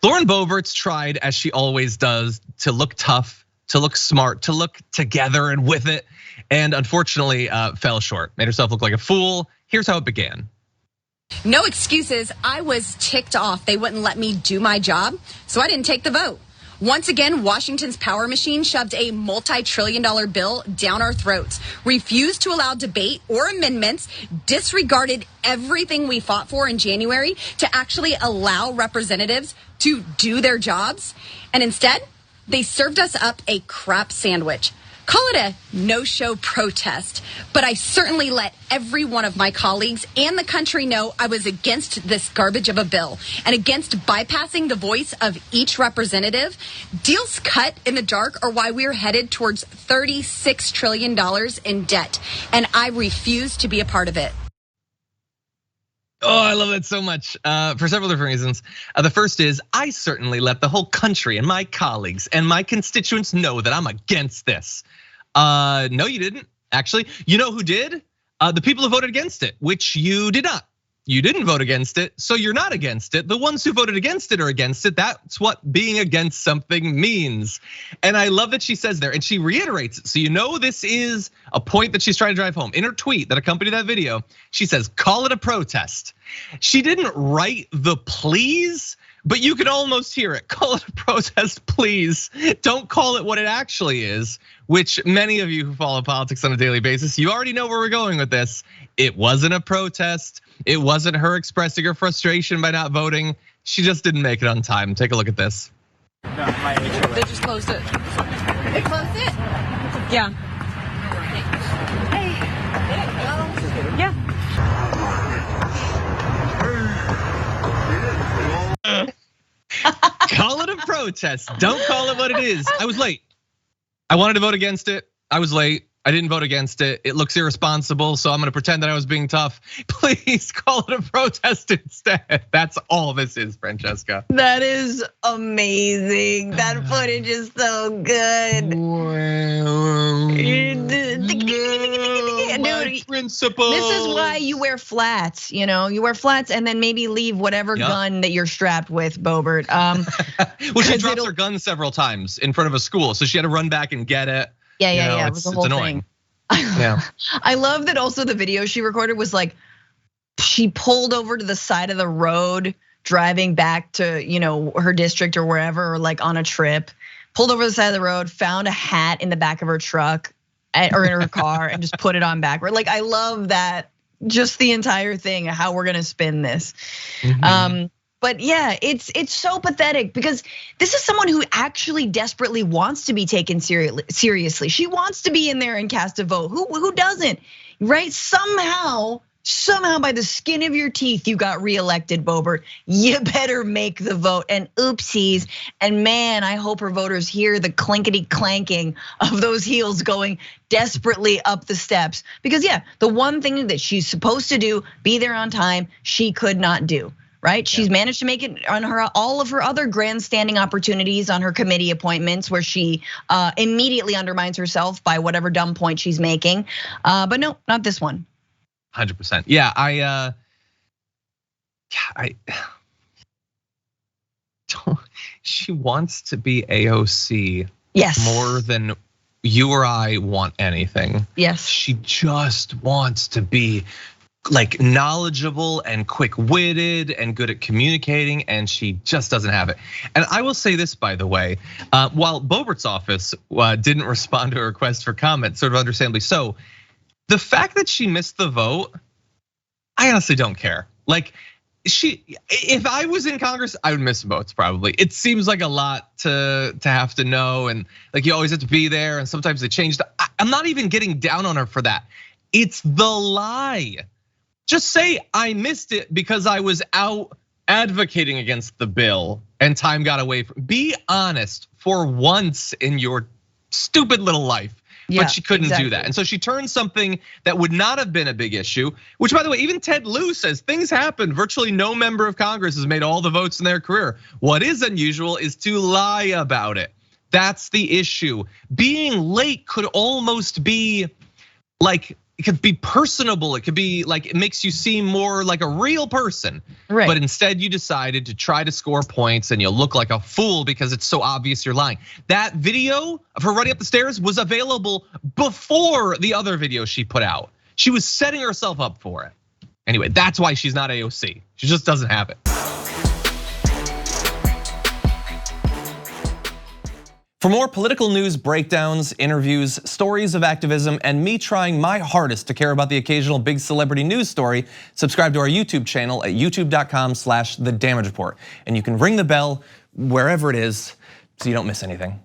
Lauren Boebert's tried, as she always does, to look tough, to look smart, to look together and with it, and unfortunately fell short. Made herself look like a fool. Here's how it began. No excuses. I was ticked off. They wouldn't let me do my job, so I didn't take the vote. Once again, Washington's power machine shoved a multi-trillion-dollar bill down our throats, refused to allow debate or amendments, disregarded everything we fought for in January to actually allow representatives to do their jobs. And instead, they served us up a crap sandwich. Call it a no-show protest, but I certainly let every one of my colleagues and the country know I was against this garbage of a bill and against bypassing the voice of each representative. Deals cut in the dark are why we're headed towards $36 trillion in debt, and I refuse to be a part of it. Oh, I love that so much for several different reasons. The first is I certainly let the whole country and my colleagues and my constituents know that I'm against this. No, you didn't. Actually, you know who did? The people who voted against it, which you did not. You didn't vote against it, so you're not against it. The ones who voted against it are against it. That's what being against something means. And I love that she says there, and she reiterates it. So you know this is a point that she's trying to drive home. In her tweet that accompanied that video, she says, call it a protest. She didn't write the please, but you can almost hear it. Call it a protest, please. Don't call it what it actually is, which many of you who follow politics on a daily basis, you already know where we're going with this. It wasn't a protest. It wasn't her expressing her frustration by not voting. She just didn't make it on time. Take a look at this. They just closed it. They closed it? Yeah. Yeah. Call it a protest. Don't call it what it is. I was late. I wanted to vote against it. I was late. I didn't vote against it. It looks irresponsible, so I'm gonna pretend that I was being tough. Please call it a protest instead. That's all this is, Francesca. That is amazing. That footage is so good. My principle. This is why you wear flats, you wear flats and then maybe leave whatever gun that you're strapped with, Boebert. Well, she dropped her gun several times in front of a school, so she had to run back and get it. Yeah, it was the whole thing. Yeah. I love that also the video she recorded was like, she pulled over to the side of the road, driving back to, her district or wherever, or like on a trip, pulled over to the side of the road, found a hat in the back of her truck or in her car and just put it on backward. Like, I love that, just the entire thing, how we're gonna spin this. But yeah, it's so pathetic because this is someone who actually desperately wants to be taken seriously. She wants to be in there and cast a vote. Who doesn't, right? Somehow by the skin of your teeth, you got reelected, Boebert. You better make the vote. And oopsies. And man, I hope her voters hear the clinkety clanking of those heels going desperately up the steps. Because yeah, the one thing that she's supposed to do, be there on time, she could not do. Right? She's managed to make it on all of her other grandstanding opportunities on her committee appointments where she immediately undermines herself by whatever dumb point she's making. But no, not this one. 100%. Yeah, she wants to be AOC. Yes. More than you or I want anything. Yes. She just wants to be like knowledgeable and quick-witted and good at communicating, and she just doesn't have it. And I will say this, by the way, while Boebert's office didn't respond to a request for comment, sort of understandably so, the fact that she missed the vote, I honestly don't care. Like, if I was in Congress, I would miss votes probably. It seems like a lot to have to know, and like you always have to be there, and sometimes they change. I'm not even getting down on her for that. It's the lie. Just say I missed it because I was out advocating against the bill and time got away from. Be honest for once in your stupid little life. But she couldn't do that. And so she turned something that would not have been a big issue, which by the way, even Ted Lieu says things happen. Virtually no member of Congress has made all the votes in their career. What is unusual is to lie about it. That's the issue. Being late could almost be like it could be personable. It could be like, it makes you seem more like a real person. Right. But instead you decided to try to score points and you look like a fool because it's so obvious you're lying. That video of her running up the stairs was available before the other video she put out. She was setting herself up for it. Anyway, that's why she's not AOC. She just doesn't have it. For more political news breakdowns, interviews, stories of activism, and me trying my hardest to care about the occasional big celebrity news story, subscribe to our YouTube channel at youtube.com/The Damage Report. And you can ring the bell wherever it is so you don't miss anything.